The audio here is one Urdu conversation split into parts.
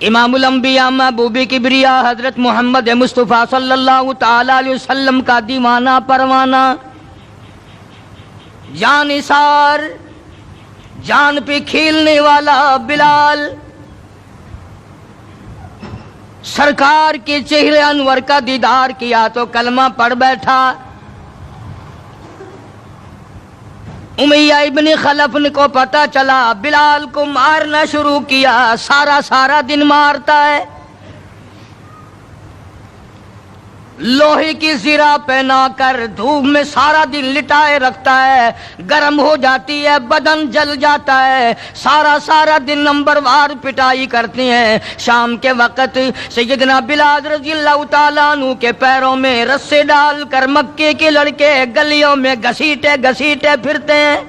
امام الانبیاء محبوب کبریا حضرت محمد مصطفیٰ صلی اللہ تعالی علیہ وسلم کا دیوانہ پروانہ، جان نثار، جان پہ کھیلنے والا بلال، سرکار کے چہرے انور کا دیدار کیا تو کلمہ پڑھ بیٹھا۔ امیہ ابن خلف کو پتا چلا بلال کو مارنا شروع کیا، سارا دن مارتا ہے، لوہے کی زرہ پہنا کر دھوپ میں سارا دن لٹائے رکھتا ہے، گرم ہو جاتی ہے، بدن جل جاتا ہے، سارا دن نمبر وار پٹائی کرتے ہیں۔ شام کے وقت سیدنا بلال رضی اللہ تعالیٰ عنہ کے پیروں میں رسے ڈال کر مکے کے لڑکے گلیوں میں گھسیٹے پھرتے ہیں۔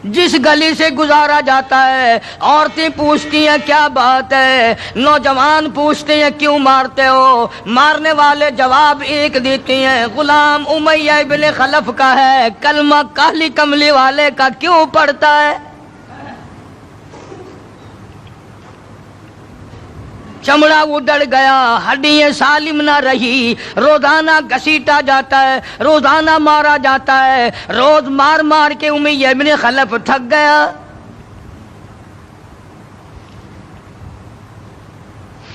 جس گلی سے گزارا جاتا ہے عورتیں پوچھتی ہیں کیا بات ہے، نوجوان پوچھتے ہیں کیوں مارتے ہو، مارنے والے جواب ایک دیتے ہیں، غلام امیہ ابن خلف کا ہے، کلمہ کالی کملی والے کا کیوں پڑھتا ہے؟ چمڑا اڑ گیا، ہڈیاں سالم نہ رہی، روزانہ گھسیٹا جاتا ہے، روزانہ مارا جاتا ہے، روز مار کے امیہ ابن خلف تھک گیا۔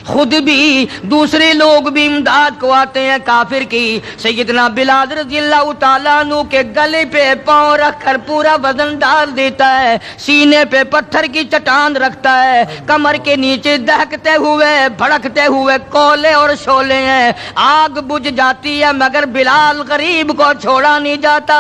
خود بھی دوسرے لوگ بھی امداد کو آتے ہیں کافر کی۔ سیدنا بلال رضی اللہ تعالیٰ عنہ کے گلے پہ پاؤں رکھ کر پورا وزن ڈال دیتا ہے، سینے پہ پتھر کی چٹان رکھتا ہے، کمر کے نیچے دہکتے ہوئے بھڑکتے ہوئے کولے اور شعلے ہیں، آگ بجھ جاتی ہے مگر بلال غریب کو چھوڑا نہیں جاتا۔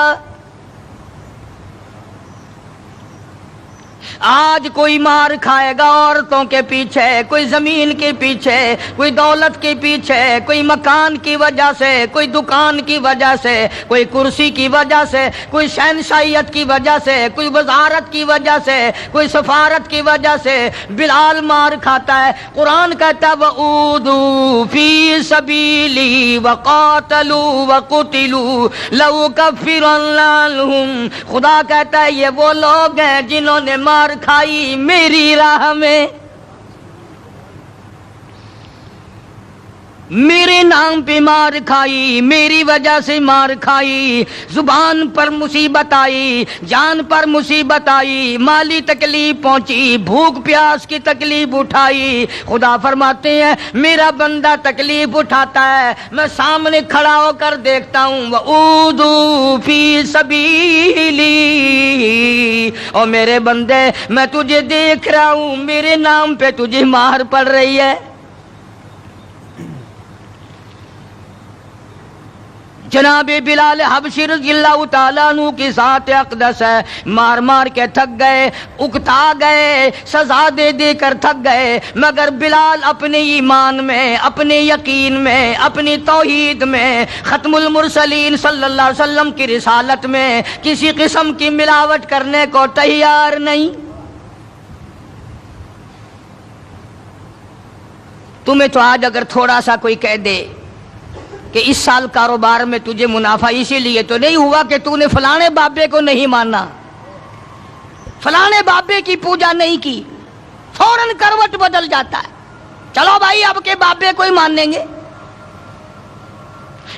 آج کوئی مار کھائے گا عورتوں کے پیچھے، کوئی زمین کے پیچھے، کوئی دولت کے پیچھے، کوئی مکان کی وجہ سے، کوئی دکان کی وجہ سے، کوئی کرسی کی وجہ سے، کوئی شہنشاہیت کی وجہ سے، کوئی وزارت کی وجہ سے، کوئی سفارت کی وجہ سے بلال مار کھاتا ہے۔ قرآن کہتا ہے وَأُوذُوا فِي سَبِيلِي وَقَاتَلُوا وَقُتِلُوا لَأُكَفِّرَنَّ عَنْهُمْ، خدا کہتا ہے یہ وہ لوگ ہیں جنہوں نے مار کھائی میری راہ میں، میرے نام پہ مار کھائی، میری وجہ سے مار کھائی، زبان پر مصیبت آئی، جان پر مصیبت آئی، مالی تکلیف پہنچی، بھوک پیاس کی تکلیف اٹھائی۔ خدا فرماتے ہیں میرا بندہ تکلیف اٹھاتا ہے، میں سامنے کھڑا ہو کر دیکھتا ہوں وَأُوذُوا فِي سَبِيلِي، اور میرے بندے میں تجھے دیکھ رہا ہوں، میرے نام پہ تجھے مار پڑ رہی ہے۔ جناب بلال حبشی رضی اللہ تعالیٰ عنہ کی ذات اقدس ہے، مار کے تھک گئے، اکتا گئے، سزا دے کر تھک گئے، مگر بلال اپنے ایمان میں، اپنے یقین میں، اپنی توحید میں، ختم المرسلین صلی اللہ علیہ وسلم کی رسالت میں کسی قسم کی ملاوٹ کرنے کو تیار نہیں۔ تمہیں تو آج اگر تھوڑا سا کوئی کہہ دے کہ اس سال کاروبار میں تجھے منافع اسی لیے تو نہیں ہوا کہ تو نے فلانے بابے کو نہیں مانا، فلانے بابے کی پوجا نہیں کی، فوراً کروٹ بدل جاتا ہے، چلو بھائی اب کے بابے کو ہی مانیں گے۔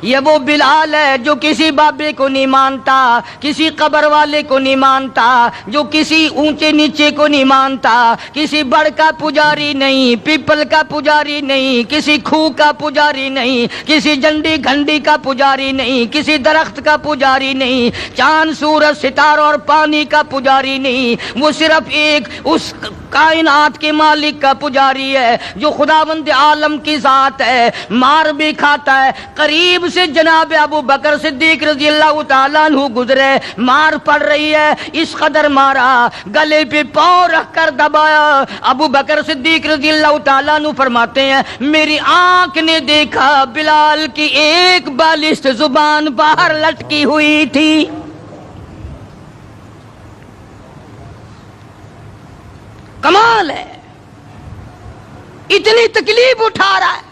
یہ وہ بلال ہے جو کسی بابے کو نہیں مانتا، کسی قبر والے کو نہیں مانتا، جو کسی اونچے نیچے کو نہیں مانتا، کسی بڑ کا پجاری نہیں، پیپل کا پجاری نہیں، کسی کھو کا پجاری نہیں، کسی جنڈی گھنڈی کا پجاری نہیں، کسی درخت کا پجاری نہیں، چاند سورج ستاروں اور پانی کا پجاری نہیں، وہ صرف ایک اس کائنات کے مالک کا پجاری ہے جو خداوند عالم کی ذات ہے، مار بھی کھاتا ہے۔ قریب سے جناب ابو بکر صدیق رضی اللہ تعالیٰ عنہ گزرے، مار پڑ رہی ہے، اس قدر مارا، گلے پہ پاؤں رکھ کر دبایا۔ ابو بکر صدیق رضی اللہ تعالیٰ عنہ فرماتے ہیں میری آنکھ نے دیکھا بلال کی ایک بالشت زبان باہر لٹکی ہوئی تھی۔ کمال ہے، اتنی تکلیف اٹھا رہا ہے،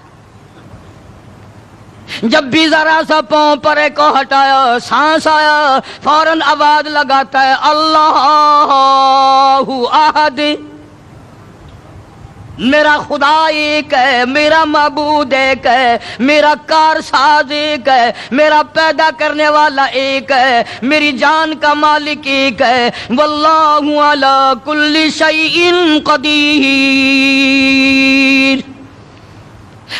جب بھی ذرا سا پاؤں پرے کو ہٹایا، سانس آیا، فوراً آواز لگاتا ہے اللہ احد، میرا خدا ایک ہے، میرا معبود ایک ہے، میرا کارساز ایک ہے، میرا پیدا کرنے والا ایک ہے، میری جان کا مالک ایک ہے۔ واللہ علی کل شیء قدیر،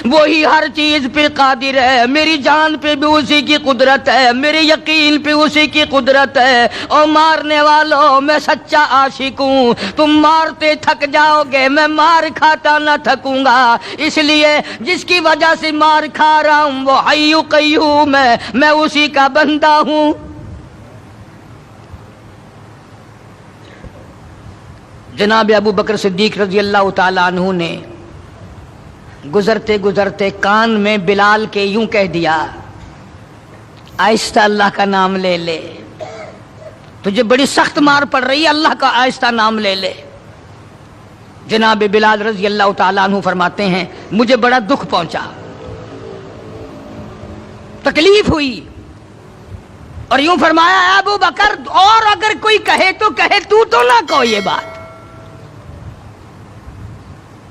وہی ہر چیز پہ قادر ہے، میری جان پہ بھی اسی کی قدرت ہے، میرے یقین پہ اسی کی قدرت ہے۔ اور مارنے والوں میں سچا عاشق ہوں، تم مارتے تھک جاؤ گے، میں مار کھاتا نہ تھکوں گا، اس لیے جس کی وجہ سے مار کھا رہا ہوں وہ حی قیوم ہے، میں اسی کا بندہ ہوں۔ جناب ابو بکر صدیق رضی اللہ تعالیٰ عنہ نے گزرتے گزرتے کان میں بلال کے یوں کہہ دیا، آہستہ اللہ کا نام لے لے، تجھے بڑی سخت مار پڑ رہی ہے، اللہ کا آہستہ نام لے لے۔ جناب بلال رضی اللہ تعالیٰ عنہ فرماتے ہیں مجھے بڑا دکھ پہنچا، تکلیف ہوئی، اور یوں فرمایا اے ابو بکر اور اگر کوئی کہے تو کہے، تو نہ کہو یہ بات۔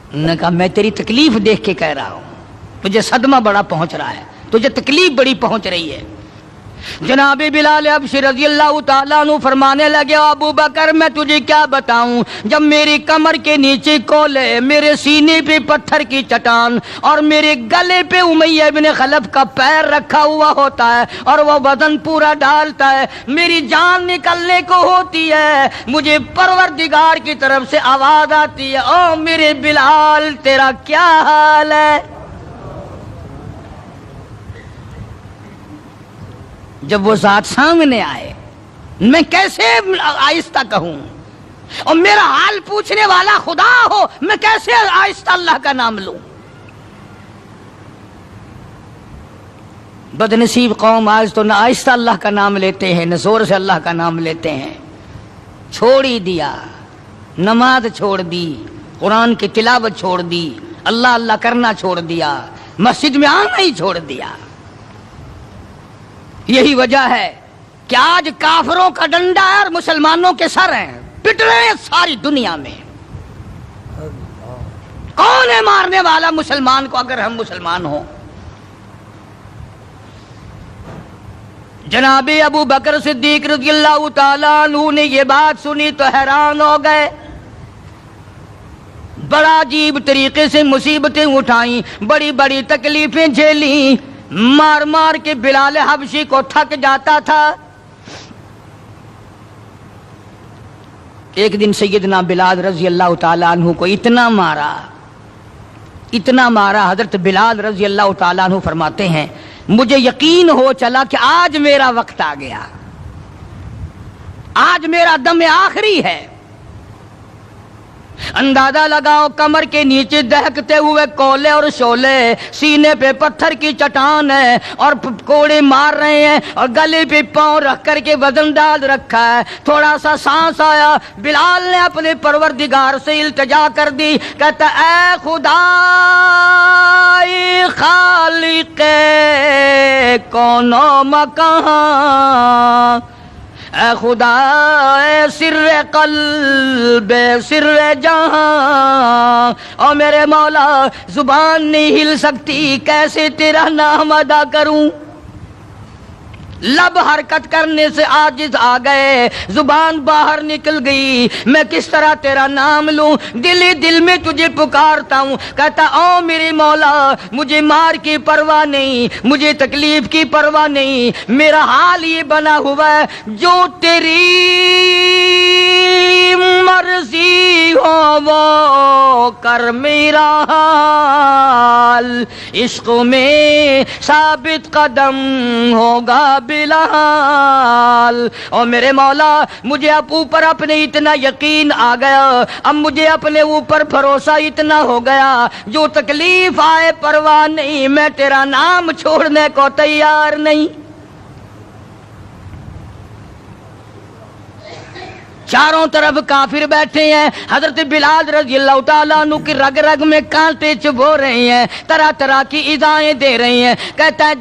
انہوں نے کہا میں تیری تکلیف دیکھ کے کہہ رہا ہوں، تجھے صدمہ بڑا پہنچ رہا ہے، تجھے تکلیف بڑی پہنچ رہی ہے۔ جناب بلال حبشی رضی اللہ تعالیٰ عنہ فرمانے لگے ابو بکر میں تجھے کیا بتاؤں، جب میری کمر کے نیچے کولے، میرے سینے پہ پتھر کی چٹان اور میرے گلے پہ امیہ بن خلف کا پیر رکھا ہوا ہوتا ہے اور وہ وزن پورا ڈالتا ہے، میری جان نکلنے کو ہوتی ہے، مجھے پروردگار کی طرف سے آواز آتی ہے او میرے بلال تیرا کیا حال ہے؟ جب وہ ذات سامنے آئے میں کیسے آہستہ کہوں، اور میرا حال پوچھنے والا خدا ہو میں کیسے آہستہ اللہ کا نام لوں؟ بدنصیب قوم آج تو نہ آہستہ اللہ کا نام لیتے ہیں نہ زور سے اللہ کا نام لیتے ہیں، چھوڑ ہی دیا، نماز چھوڑ دی، قرآن کی تلاوت چھوڑ دی، اللہ اللہ کرنا چھوڑ دیا، مسجد میں آنا ہی چھوڑ دیا۔ یہی وجہ ہے کہ آج کافروں کا ڈنڈا ہے اور مسلمانوں کے سر ہیں، پٹ رہے ہیں ساری دنیا میں۔ کون ہے مارنے والا مسلمان کو اگر ہم مسلمان ہوں؟ جناب ابو بکر صدیق رضی اللہ تعالیٰ عنہ نے یہ بات سنی تو حیران ہو گئے، بڑا عجیب طریقے سے مصیبتیں اٹھائیں، بڑی بڑی تکلیفیں جھیلیں، مار مار کے بلال حبشی کو تھک جاتا تھا۔ ایک دن سیدنا بلال رضی اللہ تعالیٰ عنہ کو اتنا مارا، حضرت بلال رضی اللہ تعالیٰ عنہ فرماتے ہیں مجھے یقین ہو چلا کہ آج میرا وقت آ گیا، آج میرا دم آخری ہے۔ اندازہ لگاؤ کمر کے نیچے دہکتے ہوئے کولے اور شولے، سینے پہ پتھر کی چٹان ہے اور کوڑے مار رہے ہیں اور گلے پہ پاؤں رکھ کر کے وزن ڈال رکھا ہے۔ تھوڑا سا سانس آیا، بلال نے اپنے پروردگار سے التجا کر دی، کہتا اے خدا خالق کون و مکان، اے خدا اے سر قلب سر جہاں، اور میرے مولا زبان نہیں ہل سکتی، کیسے تیرا نام ادا کروں؟ لب حرکت کرنے سے عاجز آ گئے، زبان باہر نکل گئی، میں کس طرح تیرا نام لوں؟ دل ہی دل میں تجھے پکارتا ہوں، کہتا او میرے مولا مجھے مار کی پرواہ نہیں، مجھے تکلیف کی پرواہ نہیں، میرا حال یہ بنا ہوا ہے جو تیری مرضی ہو وہ کر میرا حال، عشق میں ثابت قدم ہوگا بلال۔ اور میرے مولا مجھے اب اوپر اپنے اتنا یقین آ گیا، اب مجھے اپنے اوپر بھروسہ اتنا ہو گیا، جو تکلیف آئے پرواہ نہیں، میں تیرا نام چھوڑنے کو تیار نہیں۔ چاروں طرف کافر بیٹھے ہیں، حضرت بلال رضی اللہ تعالیٰ عنہ کی رگ رگ میں کانٹے چبھو رہے ہیں، طرح طرح کی ایذائیں دے رہی ہیں. کہتا ہے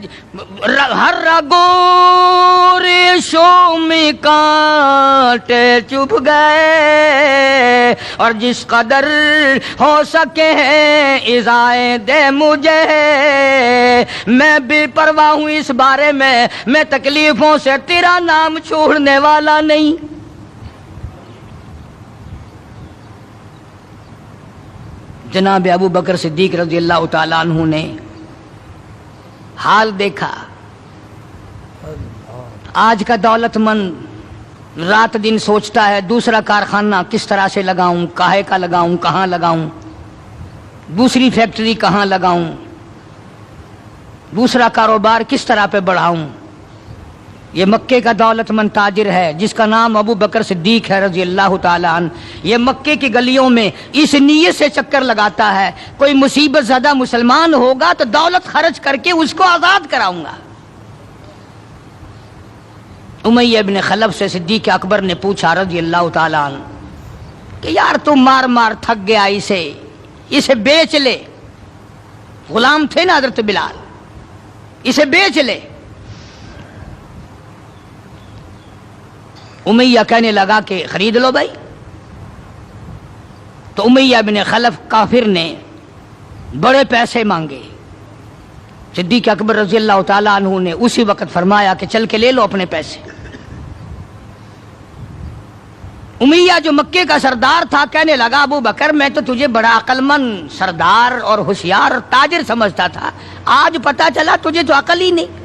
ہر رگو ریشوں میں کانٹے چبھ گئے، اور جس قدر ہو سکے ہیں ایذائیں دے مجھے، میں بے پرواہ ہوں اس بارے میں تکلیفوں سے تیرا نام چھوڑنے والا نہیں. جناب ابو بکر صدیق رضی اللہ تعالیٰ عنہ نے حال دیکھا. آج کا دولت مند رات دن سوچتا ہے دوسرا کارخانہ کس طرح سے لگاؤں، کاہے کا لگاؤں، کہاں لگاؤں، دوسری فیکٹری کہاں لگاؤں، دوسرا کاروبار کس طرح پہ بڑھاؤں. یہ مکے کا دولت مند تاجر ہے جس کا نام ابو بکر صدیق ہے رضی اللہ تعالیٰ عنہ. یہ مکے کی گلیوں میں اس نیت سے چکر لگاتا ہے کوئی مصیبت زدہ مسلمان ہوگا تو دولت خرچ کر کے اس کو آزاد کراؤں گا. امیہ ابن خلف سے صدیق اکبر نے پوچھا رضی اللہ تعالیٰ عنہ کہ یار تو مار مار تھک گیا، اسے بیچ لے. غلام تھے نا حضرت بلال، اسے بیچ لے. امیہ کہنے لگا کہ خرید لو بھائی. تو امیہ بن خلف کافر نے بڑے پیسے مانگے. صدیق اکبر رضی اللہ تعالیٰ عنہ نے اسی وقت فرمایا کہ چل کے لے لو اپنے پیسے. امیہ جو مکے کا سردار تھا کہنے لگا ابو بکر میں تو تجھے بڑا عقل مند سردار اور ہوشیار تاجر سمجھتا تھا، آج پتا چلا تجھے تو عقل ہی نہیں.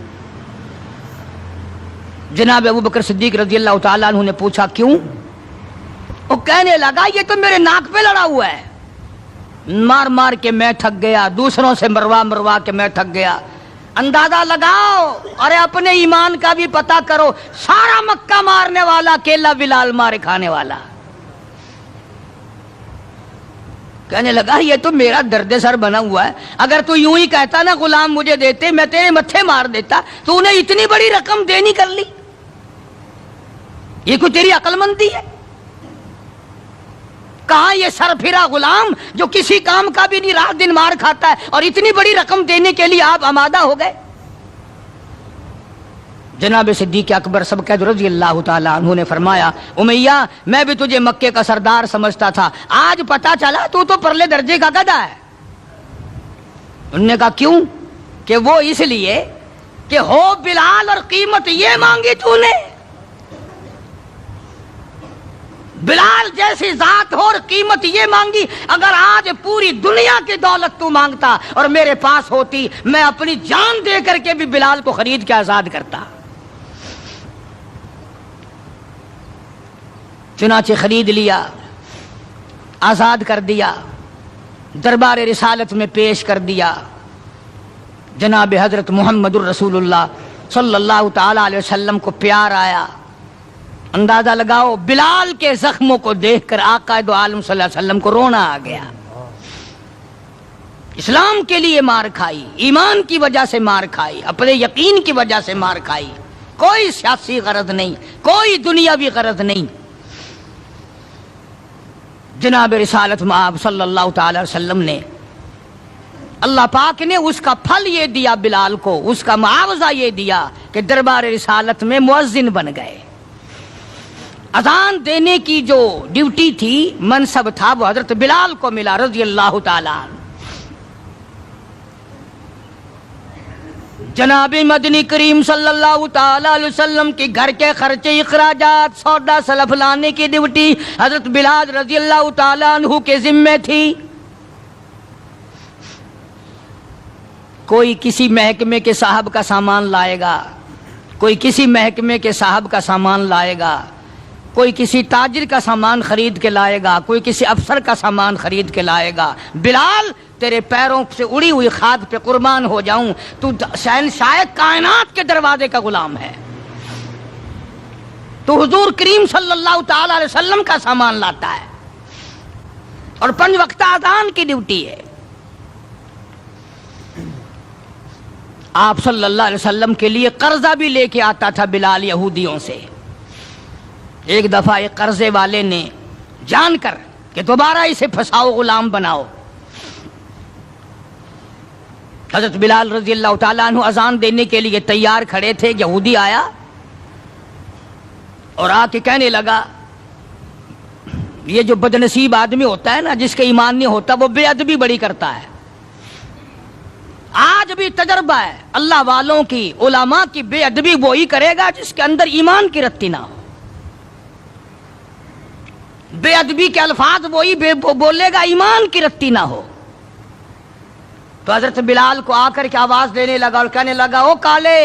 جناب ابو بکر صدیق رضی اللہ تعالیٰ عنہ نے پوچھا کیوں؟ وہ کہنے لگا یہ تو میرے ناک پہ لڑا ہوا ہے، مار مار کے میں تھک گیا، دوسروں سے مروا کے میں تھک گیا. اندازہ لگاؤ اور اپنے ایمان کا بھی پتہ کرو، سارا مکہ مارنے والا اکیلا بلال مارے کھانے والا. کہنے لگا یہ تو میرا درد سر بنا ہوا ہے، اگر تو یوں ہی کہتا نا غلام مجھے دیتے میں تیرے متھے مار دیتا. تو انہیں اتنی بڑی رقم دینی کر لی، یہ کوئی تیری عقل مندی ہے؟ کہاں یہ سر پھرا غلام جو کسی کام کا بھی نہیں رات دن مار کھاتا ہے اور اتنی بڑی رقم دینے کے لیے آپ آمادہ ہو گئے. جناب صدیق اکبر سبقت رضی اللہ تعالیٰ عنہ نے فرمایا امیہ میں بھی تجھے مکے کا سردار سمجھتا تھا، آج پتا چلا تو پرلے درجے کا گدھا ہے. انہوں نے کہا کیوں؟ کہ وہ اس لیے کہ ہو بلال اور قیمت یہ مانگی تو نے، بلال جیسی ذات ہو اور قیمت یہ مانگی. اگر آج پوری دنیا کی دولت تو مانگتا اور میرے پاس ہوتی میں اپنی جان دے کر کے بھی بلال کو خرید کے آزاد کرتا. چنانچہ خرید لیا، آزاد کر دیا، دربار رسالت میں پیش کر دیا. جناب حضرت محمد الرسول اللہ صلی اللہ تعالی علیہ وسلم کو پیار آیا. اندازہ لگاؤ بلال کے زخموں کو دیکھ کر آقا دو عالم صلی اللہ علیہ وسلم کو رونا آ گیا. اسلام کے لیے مار کھائی، ایمان کی وجہ سے مار کھائی، اپنے یقین کی وجہ سے مار کھائی، کوئی سیاسی غرض نہیں، کوئی دنیاوی غرض نہیں. جناب رسالت مآب صلی اللہ تعالی وسلم نے اللہ پاک نے اس کا پھل یہ دیا بلال کو، اس کا معاوضہ یہ دیا کہ دربار رسالت میں مؤذن بن گئے. اذان دینے کی جو ڈیوٹی تھی، منصب تھا، وہ حضرت بلال کو ملا رضی اللہ تعالیٰ عنہ. جناب مدنی کریم صلی اللہ تعالی علیہ وسلم کی گھر کے خرچے اخراجات سودا سلف لانے کی ڈیوٹی حضرت بلال رضی اللہ تعالیٰ عنہ کے ذمے تھی. کوئی کسی محکمے کے صاحب کا سامان لائے گا، کوئی کسی محکمے کے صاحب کا سامان لائے گا، کوئی کسی تاجر کا سامان خرید کے لائے گا، کوئی کسی افسر کا سامان خرید کے لائے گا. بلال تیرے پیروں سے اڑی ہوئی خاک پہ قربان ہو جاؤں، تو شہنشاہ کائنات کے دروازے کا غلام ہے، تو حضور کریم صلی اللہ تعالی علیہ وسلم کا سامان لاتا ہے اور 5 وقت اذان کی ڈیوٹی ہے. آپ صلی اللہ علیہ وسلم کے لیے قرضہ بھی لے کے آتا تھا بلال یہودیوں سے. ایک دفعہ ایک قرضے والے نے جان کر کہ دوبارہ اسے پھنساؤ، غلام بناؤ، حضرت بلال رضی اللہ تعالیٰ عنہ اذان دینے کے لیے تیار کھڑے تھے، یہودی آیا اور آ کے کہنے لگا، یہ جو بدنصیب آدمی ہوتا ہے نا، جس کے ایمان نہیں ہوتا، وہ بے ادبی بڑی کرتا ہے۔ آج بھی تجربہ ہے اللہ والوں کی، علماء کی، بے ادبی وہی کرے گا جس کے اندر ایمان کی رتی نہ ہو۔ بے ادبی کے الفاظ وہی بولے گا ایمان کی رتی نہ ہو۔ تو حضرت بلال کو آ کر کے آواز دینے لگا اور کہنے لگا، او کالے۔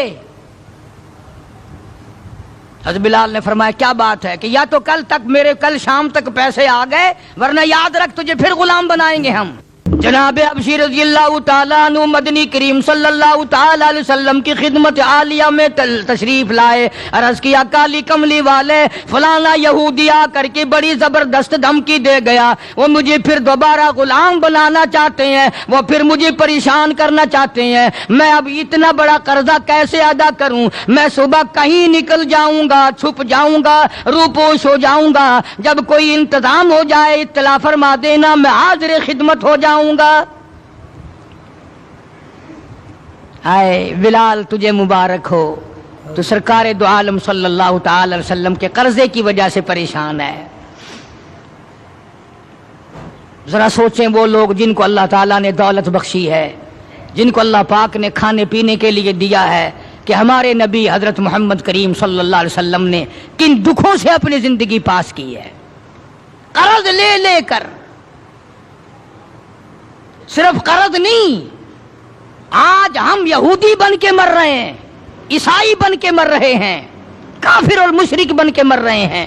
حضرت بلال نے فرمایا، کیا بات ہے؟ کہ یا تو کل شام تک پیسے آ گئے، ورنہ یاد رکھ تجھے پھر غلام بنائیں گے ہم۔ جناب ابشی رضی اللہ تعالیٰ عنہ مدنی کریم صلی اللہ تعالیٰ علیہ وسلم کی خدمت عالیہ میں تشریف لائے، عرض کیا، کالی کملی والے فلانا یہودی آ کر کے بڑی زبردست دھمکی دے گیا، وہ مجھے پھر دوبارہ غلام بنانا چاہتے ہیں، وہ پھر مجھے پریشان کرنا چاہتے ہیں، میں اب اتنا بڑا قرضہ کیسے ادا کروں؟ میں صبح کہیں نکل جاؤں گا، چھپ جاؤں گا، روپوش ہو جاؤں گا، جب کوئی انتظام ہو جائے اطلاع فرما دینا، میں حاضر خدمت ہو جاؤں گا۔ اے بلال، تجھے مبارک ہو، تو سرکار دو عالم صلی اللہ تعالی علیہ وسلم کے قرضے کی وجہ سے پریشان ہے۔ ذرا سوچیں وہ لوگ جن کو اللہ تعالیٰ نے دولت بخشی ہے، جن کو اللہ پاک نے کھانے پینے کے لیے دیا ہے، کہ ہمارے نبی حضرت محمد کریم صلی اللہ علیہ وسلم نے کن دکھوں سے اپنی زندگی پاس کی ہے، قرض لے لے کر۔ صرف قرض نہیں، آج ہم یہودی بن کے مر رہے ہیں، عیسائی بن کے مر رہے ہیں، کافر اور مشرک بن کے مر رہے ہیں۔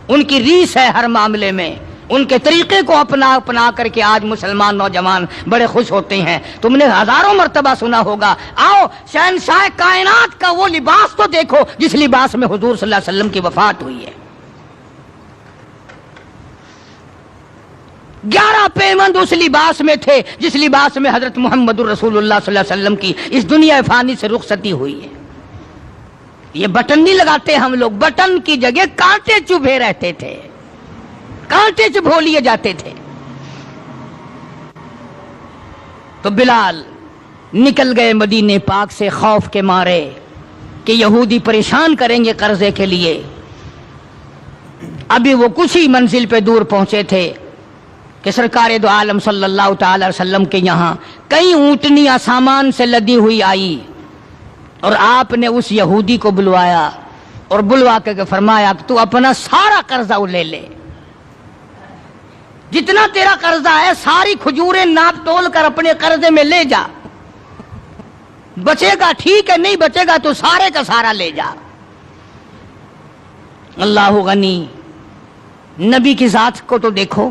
ان کی ریس ہے ہر معاملے میں، ان کے طریقے کو اپنا کر کے آج مسلمان نوجوان بڑے خوش ہوتے ہیں۔ تم نے ہزاروں مرتبہ سنا ہوگا، آؤ شہنشاہ کائنات کا وہ لباس تو دیکھو جس لباس میں حضور صلی اللہ علیہ وسلم کی وفات ہوئی ہے۔ 11 پیوند اس لباس میں تھے جس لباس میں حضرت محمد الرسول اللہ صلی اللہ علیہ وسلم کی اس دنیا فانی سے رخصتی ہوئی ہے۔ یہ بٹن نہیں لگاتے ہم لوگ، بٹن کی جگہ کانٹے چبھے رہتے تھے، کانٹے چبھو لیے جاتے تھے۔ تو بلال نکل گئے مدینے پاک سے خوف کے مارے کہ یہودی پریشان کریں گے قرضے کے لیے۔ ابھی وہ کچھ ہی منزل پہ دور پہنچے تھے کہ سرکار دو عالم صلی اللہ تعالی علیہ وسلم کے یہاں کئی اونٹنیاں سامان سے لدی ہوئی آئی، اور آپ نے اس یہودی کو بلوایا اور بلوا کے فرمایا کہ تو اپنا سارا قرضہ لے لے، جتنا تیرا قرضہ ہے ساری کھجوریں ناپ تول کر اپنے قرضے میں لے جا، بچے گا ٹھیک ہے، نہیں بچے گا تو سارے کا سارا لے جا۔ اللہ غنی، نبی کی ذات کو تو دیکھو،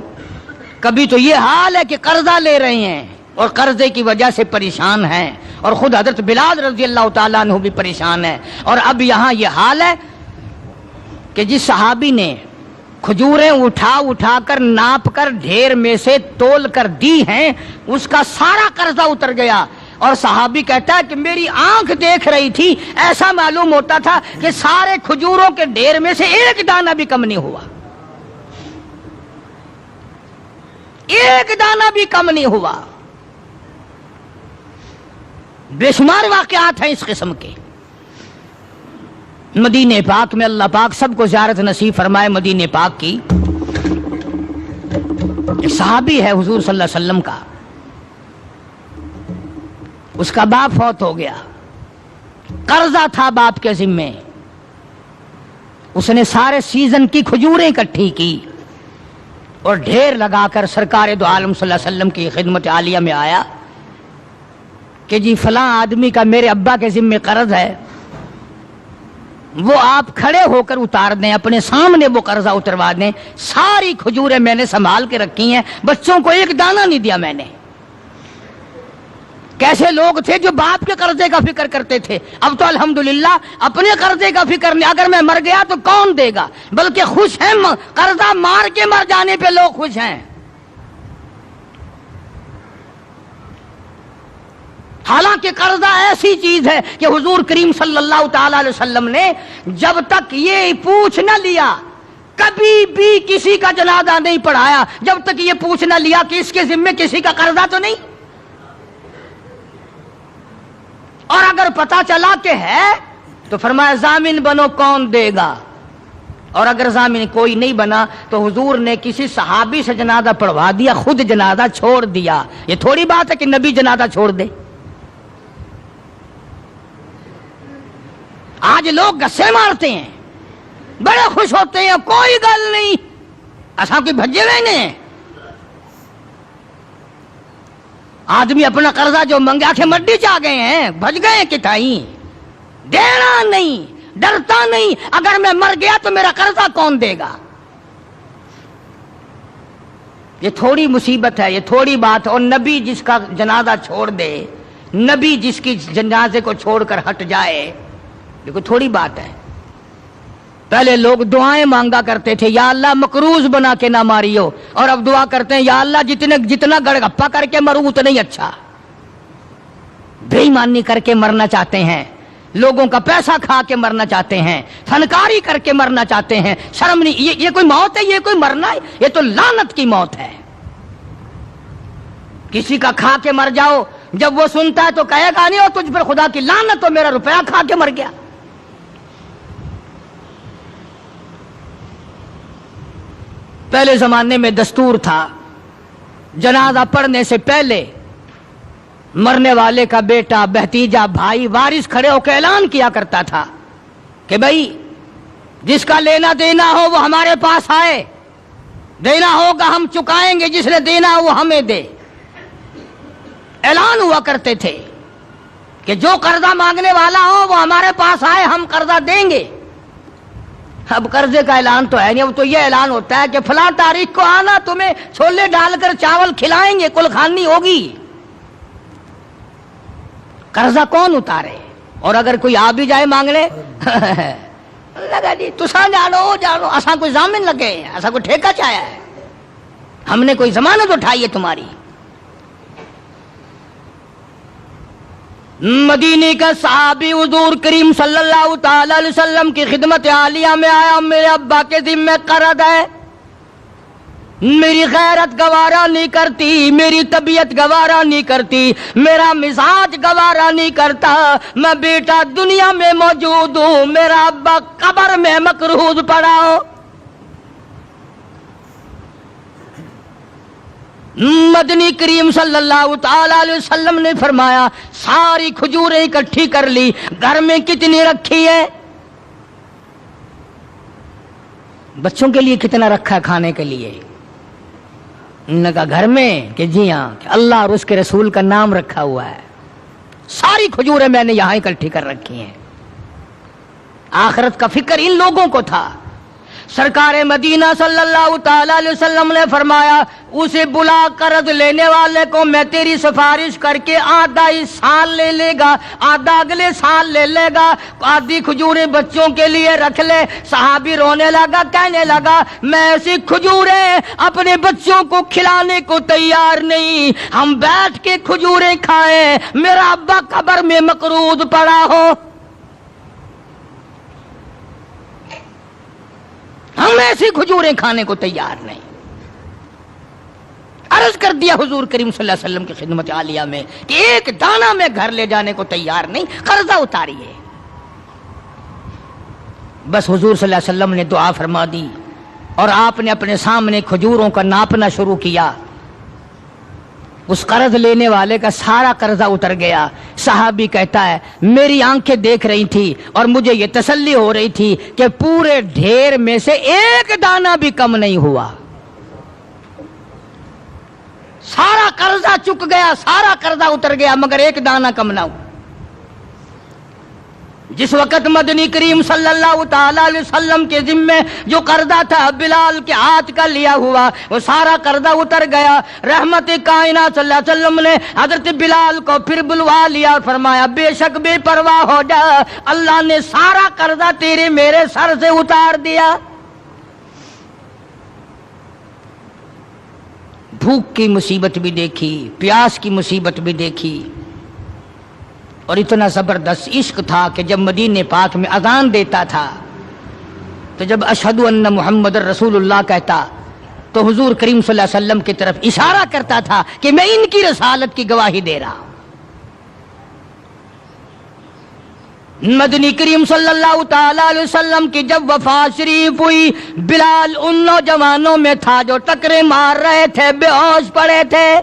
کبھی تو یہ حال ہے کہ قرضہ لے رہے ہیں اور قرضے کی وجہ سے پریشان ہیں، اور خود حضرت بلال رضی اللہ تعالیٰ عنہ بھی پریشان ہے۔ اور اب یہاں یہ حال ہے کہ جس صحابی نے کھجوریں اٹھا کر ناپ کر ڈھیر میں سے تول کر دی ہیں، اس کا سارا قرضہ اتر گیا، اور صحابی کہتا ہے کہ میری آنکھ دیکھ رہی تھی، ایسا معلوم ہوتا تھا کہ سارے کھجوروں کے ڈھیر میں سے ایک دانہ بھی کم نہیں ہوا، ایک دانہ بھی کم نہیں ہوا۔ بے شمار واقعات ہیں اس قسم کے۔ مدینہ پاک میں اللہ پاک سب کو زیارت نصیب فرمائے۔ مدینہ پاک کی ایک صحابی ہے حضور صلی اللہ علیہ وسلم کا، اس کا باپ فوت ہو گیا، قرضہ تھا باپ کے ذمے، اس نے سارے سیزن کی کھجوریں اکٹھی کی اور ڈھیر لگا کر سرکار دو عالم صلی اللہ علیہ وسلم کی خدمت عالیہ میں آیا کہ جی فلاں آدمی کا میرے ابا کے ذمے قرض ہے، وہ آپ کھڑے ہو کر اتار دیں، اپنے سامنے وہ قرضہ اتروا دیں۔ ساری کھجوریں میں نے سنبھال کے رکھی ہیں، بچوں کو ایک دانہ نہیں دیا میں نے۔ کیسے لوگ تھے جو باپ کے قرضے کا فکر کرتے تھے، اب تو الحمدللہ اپنے قرضے کا فکر نہیں، اگر میں مر گیا تو کون دے گا، بلکہ خوش ہیں، قرضہ مار کے مر جانے پہ لوگ خوش ہیں۔ حالانکہ قرضہ ایسی چیز ہے کہ حضور کریم صلی اللہ تعالی علیہ وسلم نے جب تک یہ پوچھ نہ لیا کبھی بھی کسی کا جنازہ نہیں پڑھایا جب تک یہ پوچھ نہ لیا کہ اس کے ذمے کسی کا قرضہ تو نہیں. اور اگر پتا چلا کہ ہے تو فرمایا ضامن بنو کون دے گا. اور اگر ضامن کوئی نہیں بنا تو حضور نے کسی صحابی سے جنازہ پڑھوا دیا, خود جنازہ چھوڑ دیا. یہ تھوڑی بات ہے کہ نبی جنازہ چھوڑ دے. آج لوگ گسے مارتے ہیں, بڑے خوش ہوتے ہیں, کوئی گل نہیں اساں کوئی بھجے ہوئے نے. آدمی اپنا قرضہ جو منگا کے مڈی چاہ گئے ہیں, بھج گئے کتائی. دینا نہیں, ڈرتا نہیں, اگر میں مر گیا تو میرا قرضہ کون دے گا. یہ تھوڑی مصیبت ہے, یہ تھوڑی بات ہے. اور نبی جس کا جنازہ چھوڑ دے, نبی جس کی جنازے کو چھوڑ کر ہٹ جائے, یہ کوئی تھوڑی بات ہے. پہلے لوگ دعائیں مانگا کرتے تھے, یا اللہ مقروض بنا کے نہ ماریو, اور اب دعا کرتے ہیں یا اللہ جتنا گڑ گپا کر کے مروں اتنا نہیں اچھا. بے ایمانی کر کے مرنا چاہتے ہیں, لوگوں کا پیسہ کھا کے مرنا چاہتے ہیں, فنکاری کر کے مرنا چاہتے ہیں. شرم نہیں, یہ کوئی موت ہے, یہ کوئی مرنا ہے, یہ تو لعنت کی موت ہے. کسی کا کھا کے مر جاؤ, جب وہ سنتا ہے تو کہے گا نہیں, اور تجھ پر خدا کی لعنت ہو, میرا روپیہ کھا کے مر گیا. پہلے زمانے میں دستور تھا, جنازہ پڑھنے سے پہلے مرنے والے کا بیٹا, بھتیجا, بھائی, وارث کھڑے ہو کے اعلان کیا کرتا تھا کہ بھائی جس کا لینا دینا ہو وہ ہمارے پاس آئے, دینا ہوگا ہم چکائیں گے, جس نے دینا ہو وہ ہمیں دے. اعلان ہوا کرتے تھے کہ جو قرضہ مانگنے والا ہو وہ ہمارے پاس آئے, ہم قرضہ دیں گے. اب قرضے کا اعلان تو ہے نہیں, اب تو یہ اعلان ہوتا ہے کہ فلاں تاریخ کو آنا, تمہیں چھولے ڈال کر چاول کھلائیں گے, کل خانی ہوگی. قرضہ کون اتارے؟ اور اگر کوئی آ بھی جائے مانگنے لگا جی تساں جانو اساں کوئی ضامن لگے, اساں کوئی ٹھیکہ چاہیا ہے, ہم نے کوئی ضمانت اٹھائی ہے تمہاری. مدینے کا صحابی حضور کریم صلی اللہ تعالی علیہ وسلم کی خدمت عالیہ میں آیا, میرے ابا کے ذمہ قرض ہے, میری غیرت گوارا نہیں کرتی, میری طبیعت گوارا نہیں کرتی, میرا مزاج گوارا نہیں کرتا, میں بیٹا دنیا میں موجود ہوں, میرا ابا قبر میں مقروض پڑا ہو. مدنی کریم صلی اللہ تعالی علیہ وسلم نے فرمایا ساری کھجوریں اکٹھی کر لی, گھر میں کتنی رکھی ہے؟ بچوں کے لیے کتنا رکھا ہے کھانے کے لیے؟ انہوں نے کہا گھر میں, کہ جی ہاں, کہ اللہ اور اس کے رسول کا نام رکھا ہوا ہے. ساری کھجوریں میں نے یہاں اکٹھی کر رکھی ہیں. آخرت کا فکر ان لوگوں کو تھا. سرکار مدینہ صلی اللہ تعالی علیہ وسلم نے فرمایا اسے بلا, قرض لینے والے کو میں تیری سفارش کر کے آدھا اس سال لے لے گا, آدھا اگلے سال لے لے گا, آدھی کھجوریں بچوں کے لیے رکھ لے. صحابی رونے لگا, کہنے لگا میں ایسی کھجوریں اپنے بچوں کو کھلانے کو تیار نہیں, ہم بیٹھ کے کھجوریں کھائیں, میرا ابا قبر میں مقروض پڑا ہو. ہم ایسی کھجوریں کھانے کو تیار نہیں. عرض کر دیا حضور کریم صلی اللہ علیہ وسلم کی خدمت عالیہ میں کہ ایک دانہ میں گھر لے جانے کو تیار نہیں, قرضہ اتاریے. بس حضور صلی اللہ علیہ وسلم نے دعا فرما دی اور آپ نے اپنے سامنے کھجوروں کا ناپنا شروع کیا. اس قرض لینے والے کا سارا قرضہ اتر گیا. صحابی کہتا ہے میری آنکھیں دیکھ رہی تھی اور مجھے یہ تسلی ہو رہی تھی کہ پورے ڈھیر میں سے ایک دانہ بھی کم نہیں ہوا. سارا قرضہ چک گیا, سارا قرضہ اتر گیا, مگر ایک دانہ کم نہ ہوا. جس وقت مدنی کریم صلی اللہ تعالی علیہ وسلم کے ذمے جو قرضہ تھا بلال کے ہاتھ کا لیا ہوا, وہ سارا قرضہ اتر گیا. رحمت کائنات صلی اللہ علیہ وسلم نے حضرت بلال کو پھر بلوا لیا اور فرمایا بے شک بے پرواہ ہو جا, اللہ نے سارا قرضہ تیرے میرے سر سے اتار دیا. بھوک کی مصیبت بھی دیکھی, پیاس کی مصیبت بھی دیکھی, اور اتنا زبردست عشق تھا کہ جب مدینے پاک میں اذان دیتا تھا تو جب اشہد ان محمد رسول اللہ کہتا تو حضور کریم صلی اللہ علیہ وسلم کی طرف اشارہ کرتا تھا کہ میں ان کی رسالت کی گواہی دے رہا ہوں۔ مدنی کریم صلی اللہ تعالی علیہ وسلم کی جب وفات شریف ہوئی، بلال ان نوجوانوں میں تھا جو ٹکرے مار رہے تھے، بے ہوش پڑے تھے۔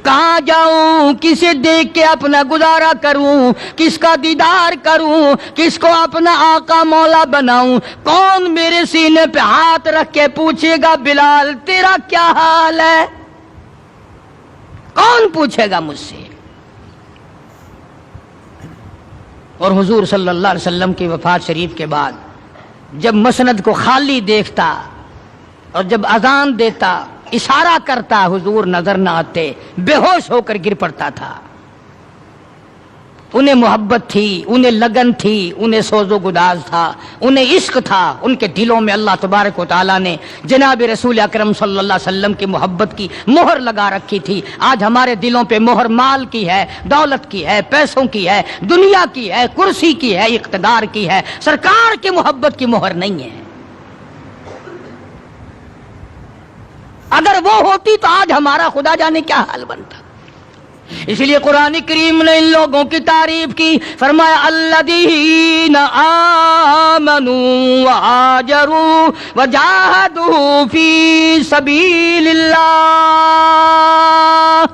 کہاں جاؤں، کسے دیکھ کے اپنا گزارا کروں، کس کا دیدار کروں، کس کو اپنا آقا مولا بناؤں، کون میرے سینے پہ ہاتھ رکھ کے پوچھے گا بلال تیرا کیا حال ہے؟ کون پوچھے گا مجھ سے؟ اور حضور صلی اللہ علیہ وسلم کی وفات شریف کے بعد جب مسند کو خالی دیکھتا اور جب اذان دیتا، اشارہ کرتا، حضور نظر نہ آتے، بے ہوش ہو کر گر پڑتا تھا۔ انہیں محبت تھی، انہیں لگن تھی، انہیں سوز و گداز تھا، انہیں عشق تھا، ان کے دلوں میں اللہ تبارک و تعالیٰ نے جناب رسول اکرم صلی اللہ علیہ وسلم کی محبت کی مہر لگا رکھی تھی۔ آج ہمارے دلوں پہ مہر مال کی ہے، دولت کی ہے، پیسوں کی ہے، دنیا کی ہے، کرسی کی ہے، اقتدار کی ہے، سرکار کی محبت کی مہر نہیں ہے۔ اگر وہ ہوتی تو آج ہمارا خدا جانے کیا حال بنتا۔ اس لیے قرآن کریم نے ان لوگوں کی تعریف کی، فرمایا الذین آمنوا وہاجروا وجاہدوا فی سبیل اللہ،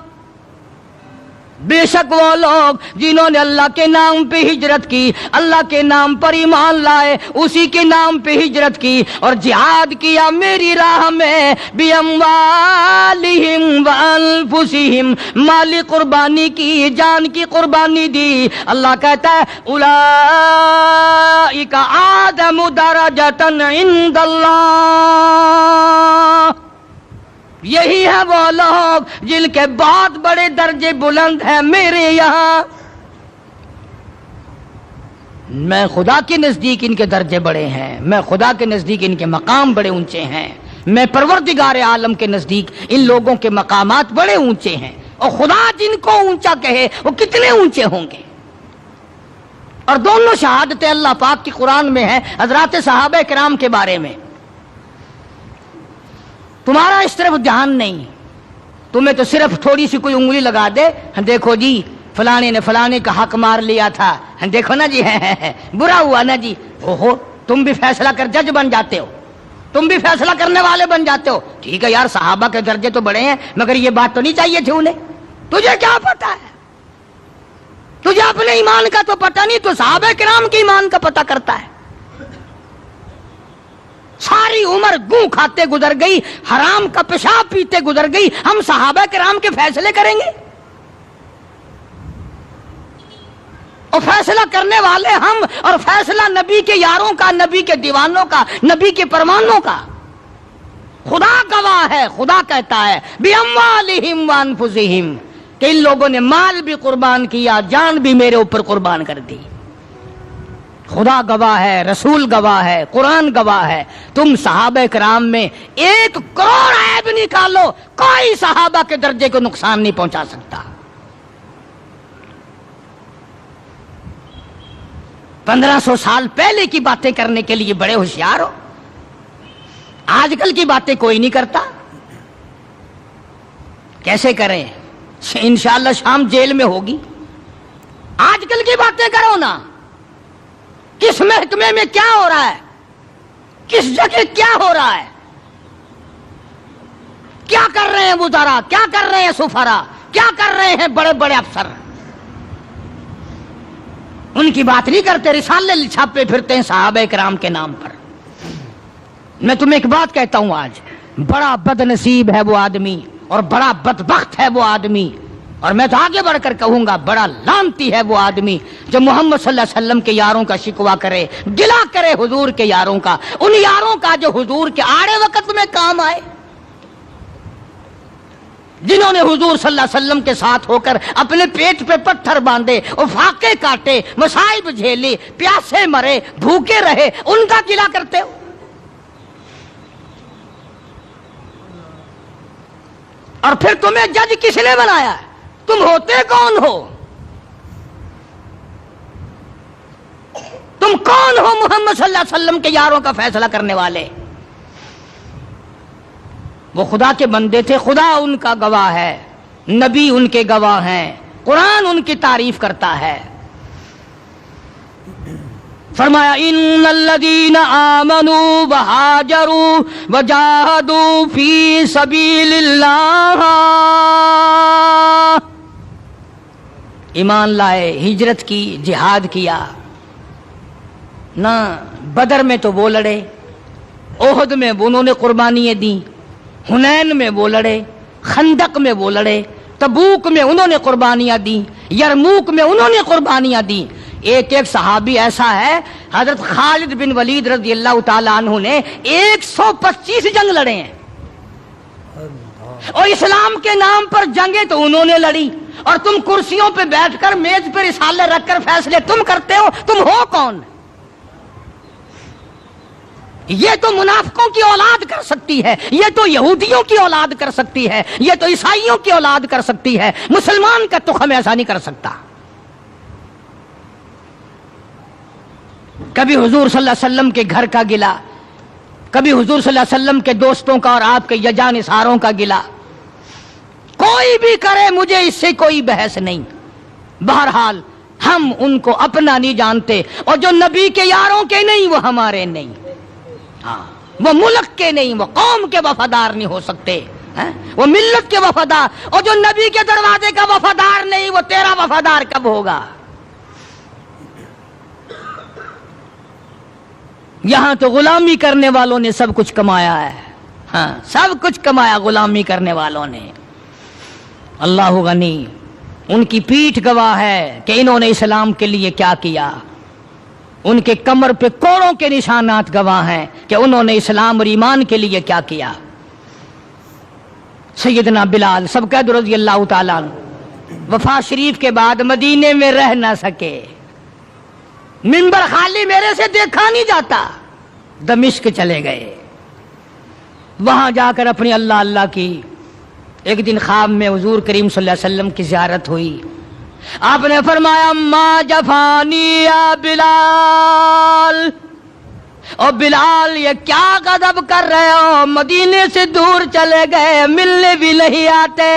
بے شک وہ لوگ جنہوں نے اللہ کے نام پہ ہجرت کی، اللہ کے نام پر ایمان لائے، اسی کے نام پہ ہجرت کی اور جہاد کیا میری راہ میں، بِأَمْوَالِهِمْ وَأَنفُسِهِمْ، مالی قربانی کی، جان کی قربانی دی۔ اللہ کہتا ہے اولئک اعظم درجۃ عند اللہ، یہی ہے وہ لوگ جن کے بہت بڑے درجے بلند ہیں میرے یہاں۔ میں خدا کے نزدیک ان کے درجے بڑے ہیں، میں خدا کے نزدیک ان کے مقام بڑے اونچے ہیں، میں پروردگار عالم کے نزدیک ان لوگوں کے مقامات بڑے اونچے ہیں، اور خدا جن کو اونچا کہے وہ کتنے اونچے ہوں گے۔ اور دونوں شہادتیں اللہ پاک کی قرآن میں ہیں حضرات صحابہ کرام کے بارے میں۔ تمہارا اس طرف دھیان نہیں، تمہیں تو صرف تھوڑی سی کوئی انگلی لگا دے، دیکھو جی فلانے نے فلانے کا حق مار لیا تھا، دیکھو نا جی برا ہوا نا جی، اوہو تم بھی فیصلہ کر جج بن جاتے ہو، تم بھی فیصلہ کرنے والے بن جاتے ہو۔ ٹھیک ہے یار، صحابہ کے درجے تو بڑے ہیں، مگر یہ بات تو نہیں چاہیے تھی انہیں۔ تجھے کیا پتا ہے؟ تجھے اپنے ایمان کا تو پتہ نہیں، تو صحابہ کرام کے ایمان کا پتہ کرتا ہے۔ ساری عمر گوں کھاتے گزر گئی، حرام کا پیشاب پیتے گزر گئی، ہم صحابہ کرام کے فیصلے کریں گے؟ اور فیصلہ کرنے والے ہم، اور فیصلہ نبی کے یاروں کا، نبی کے دیوانوں کا، نبی کے پروانوں کا۔ خدا گواہ ہے، خدا کہتا ہے بِأَمْوَالِهِمْ وَأَنفُسِهِمْ کہ ان لوگوں نے مال بھی قربان کیا، جان بھی میرے اوپر قربان کر دی۔ خدا گواہ ہے، رسول گواہ ہے، قرآن گواہ ہے۔ تم صحابہ کرام میں 1 کروڑ عیب نکالو، کوئی صحابہ کے درجے کو نقصان نہیں پہنچا سکتا۔ 1500 سال پہلے کی باتیں کرنے کے لیے بڑے ہوشیار ہو، آج کل کی باتیں کوئی نہیں کرتا۔ کیسے کریں؟ انشاءاللہ شام جیل میں ہوگی۔ آج کل کی باتیں کرو نا، کس محکمے میں کیا ہو رہا ہے، کس جگہ کیا ہو رہا ہے، کیا کر رہے ہیں وزراء، کیا کر رہے ہیں سفراء، کیا کر رہے ہیں بڑے بڑے افسر، ان کی بات نہیں کرتے، رسالے چھاپے پھرتے ہیں صحابہ کرام کے نام پر۔ میں تمہیں ایک بات کہتا ہوں، آج بڑا بد نصیب ہے وہ آدمی اور بڑا بدبخت ہے وہ آدمی، اور میں تو آگے بڑھ کر کہوں گا بڑا لعنتی ہے وہ آدمی جو محمد صلی اللہ علیہ وسلم کے یاروں کا شکوہ کرے، گلہ کرے حضور کے یاروں کا، ان یاروں کا جو حضور کے آڑے وقت میں کام آئے، جنہوں نے حضور صلی اللہ علیہ وسلم کے ساتھ ہو کر اپنے پیٹ پہ پتھر باندھے، فاقے کاٹے، مصائب جھیلے، پیاسے مرے، بھوکے رہے، ان کا گلہ کرتے ہو۔ اور پھر تمہیں جج کس نے بنایا ہے؟ تم ہوتے کون ہو؟ تم کون ہو محمد صلی اللہ علیہ وسلم کے یاروں کا فیصلہ کرنے والے؟ وہ خدا کے بندے تھے، خدا ان کا گواہ ہے، نبی ان کے گواہ ہیں، قرآن ان کی تعریف کرتا ہے۔ فرمایا ان الذین آمنوا وہاجروا وجاہدوا فی سبیل اللہ، ایمان لائے، ہجرت کی، جہاد کیا نہ، بدر میں تو وہ لڑے، احد میں انہوں نے قربانیاں دیں، حنین میں وہ لڑے، خندق میں وہ لڑے، تبوک میں انہوں نے قربانیاں دیں، یرموک میں انہوں نے قربانیاں دیں۔ ایک ایک صحابی ایسا ہے، حضرت خالد بن ولید رضی اللہ تعالیٰ عنہ نے 125 جنگ لڑے ہیں، اور اسلام کے نام پر جنگیں تو انہوں نے لڑی، اور تم کرسیوں پہ بیٹھ کر میز پہ رسالے رکھ کر فیصلے تم کرتے ہو، تم ہو کون؟ یہ تو منافقوں کی اولاد کر سکتی ہے، یہ تو یہودیوں کی اولاد کر سکتی ہے، یہ تو عیسائیوں کی اولاد کر سکتی ہے، مسلمان کا تخم ایسا نہیں کر سکتا۔ کبھی حضور صلی اللہ علیہ وسلم کے گھر کا گلا، کبھی حضور صلی اللہ علیہ وسلم کے دوستوں کا اور آپ کے یجانصاروں کا گلا، کوئی بھی کرے مجھے اس سے کوئی بحث نہیں، بہرحال ہم ان کو اپنا نہیں جانتے، اور جو نبی کے یاروں کے نہیں وہ ہمارے نہیں، ہاں وہ ملک کے نہیں، وہ قوم کے وفادار نہیں ہو سکتے، وہ ملت کے وفادار، اور جو نبی کے دروازے کا وفادار نہیں وہ تیرا وفادار کب ہوگا؟ یہاں تو غلامی کرنے والوں نے سب کچھ کمایا ہے، ہاں سب کچھ کمایا غلامی کرنے والوں نے۔ اللہ غنی، ان کی پیٹھ گواہ ہے کہ انہوں نے اسلام کے لیے کیا کیا، ان کے کمر پہ کوڑوں کے نشانات گواہ ہیں کہ انہوں نے اسلام اور ایمان کے لیے کیا کیا۔ سیدنا بلال سبقت رضی اللہ تعالیٰ عنہ وفات شریف کے بعد مدینے میں رہ نہ سکے، منبر خالی میرے سے دیکھا نہیں جاتا، دمشق چلے گئے، وہاں جا کر اپنی اللہ اللہ کی۔ ایک دن خواب میں حضور کریم صلی اللہ علیہ وسلم کی زیارت ہوئی، آپ نے فرمایا ما جفانی یا بلال، اور بلال یہ کیا غضب کر رہے ہو، مدینے سے دور چلے گئے، ملنے بھی نہیں آتے۔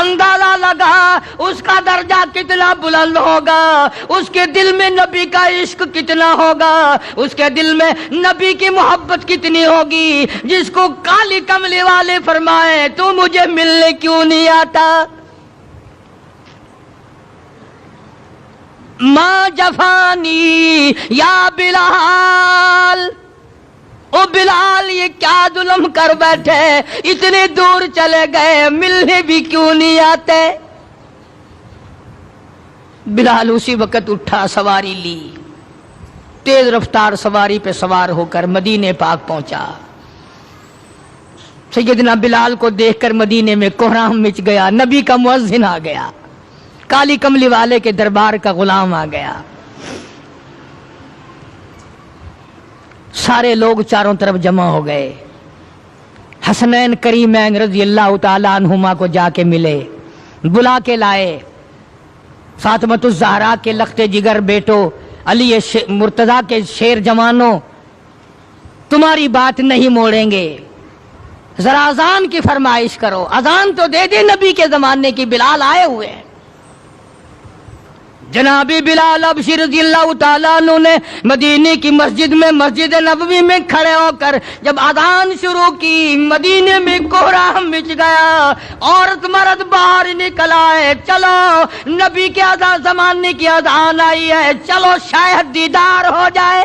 اندازہ لگا اس کا درجہ کتنا بلند ہوگا، اس کے دل میں نبی کا عشق کتنا ہوگا، اس کے دل میں نبی کی محبت کتنی ہوگی، جس کو کالی کملی والے فرمائے تو مجھے ملنے کیوں نہیں آتا۔ ما جفانی یا بلال، او بلال یہ کیا ظلم کر بیٹھے، اتنے دور چلے گئے، ملنے بھی کیوں نہیں آتے۔ بلال اسی وقت اٹھا، سواری لی، تیز رفتار سواری پہ سوار ہو کر مدینے پاک پہنچا۔ سیدنا بلال کو دیکھ کر مدینے میں کوہرام مچ گیا، نبی کا مؤذن آ گیا، کالی کملی والے کے دربار کا غلام آ گیا، سارے لوگ چاروں طرف جمع ہو گئے۔ حسنین کریمین رضی اللہ تعالیٰ عنہما کو جا کے ملے، بلا کے لائے، فاطمۃ الزہرا کے لخت جگر بیٹو، علی مرتضیٰ کے شیر جوانوں، تمہاری بات نہیں موڑیں گے، ذرا اذان کی فرمائش کرو، اذان تو دے دے، نبی کے زمانے کی، بلال آئے ہوئے ہیں۔ جناب بلال حبشی رضی اللہ تعالیٰ عنہ نے مدینے کی مسجد میں، مسجد نبوی میں کھڑے ہو کر جب اذان شروع کی، مدینے میں کوہرام مچ گیا، عورت مرد باہر نکل آئے، چلو نبی کے اذان زمانے کی اذان آئی ہے، چلو شاید دیدار ہو جائے۔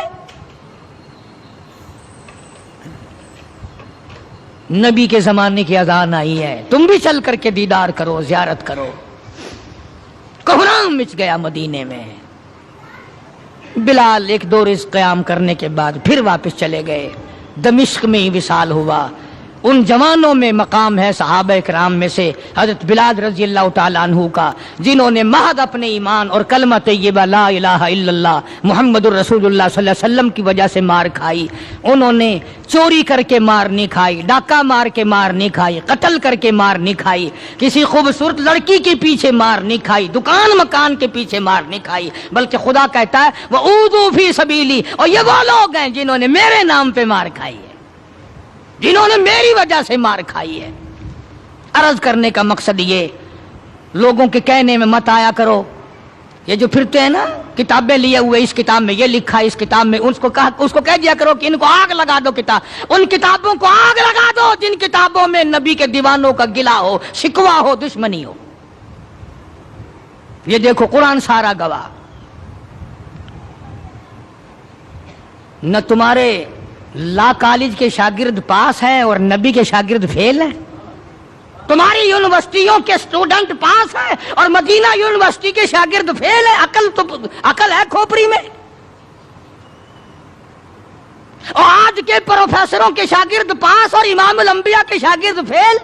نبی کے زمانے کی اذان آئی ہے، تم بھی چل کر کے دیدار کرو، زیارت کرو۔ کوہرام مچ گیا مدینے میں۔ بلال ایک دو روز قیام کرنے کے بعد پھر واپس چلے گئے، دمشق میں ہی وصال ہوا۔ ان جوانوں میں مقام ہے صحابہ کرام میں سے حضرت بلال رضی اللہ تعالیٰ عنہ کا، جنہوں نے محض اپنے ایمان اور کلمہ طیبہ لا الہ الا اللہ محمد الرسول اللہ صلی اللہ علیہ وسلم کی وجہ سے مار کھائی۔ انہوں نے چوری کر کے مار نہیں کھائی، ڈاکہ مار کے مار نہیں کھائی، قتل کر کے مار نہیں کھائی، کسی خوبصورت لڑکی کے پیچھے مار نہیں کھائی، دکان مکان کے پیچھے مار نہیں کھائی، بلکہ خدا کہتا ہے وَأُوذُوا فِي سَبِيلِي، اور یہ وہ لوگ ہیں جنہوں نے میرے نام پہ مار کھائی ہے، جنہوں نے میری وجہ سے مار کھائی ہے۔ عرض کرنے کا مقصد یہ، لوگوں کے کہنے میں مت آیا کرو، یہ جو پھرتے ہیں نا کتابیں لیے ہوئے، اس کتاب میں یہ لکھا ہے، اس کتاب میں اس کو کہہ دیا کرو کہ ان کو آگ لگا دو، کتاب ان کتابوں کو آگ لگا دو جن کتابوں میں نبی کے دیوانوں کا گلا ہو، شکوہ ہو، دشمنی ہو۔ یہ دیکھو قرآن سارا گواہ، نہ تمہارے لا کالج کے شاگرد پاس ہیں اور نبی کے شاگرد فیل ہیں، تمہاری یونیورسٹیوں کے اسٹوڈنٹ پاس ہیں اور مدینہ یونیورسٹی کے شاگرد فیل ہیں۔ عقل ہے کھوپڑی میں؟ اور آج کے پروفیسروں کے شاگرد پاس اور امام الانبیاء کے شاگرد فیل۔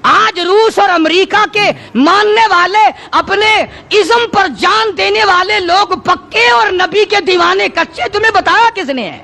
آج روس اور امریکہ کے ماننے والے، اپنے ازم پر جان دینے والے لوگ پکے اور نبی کے دیوانے کچے، تمہیں بتایا کس نے ہے؟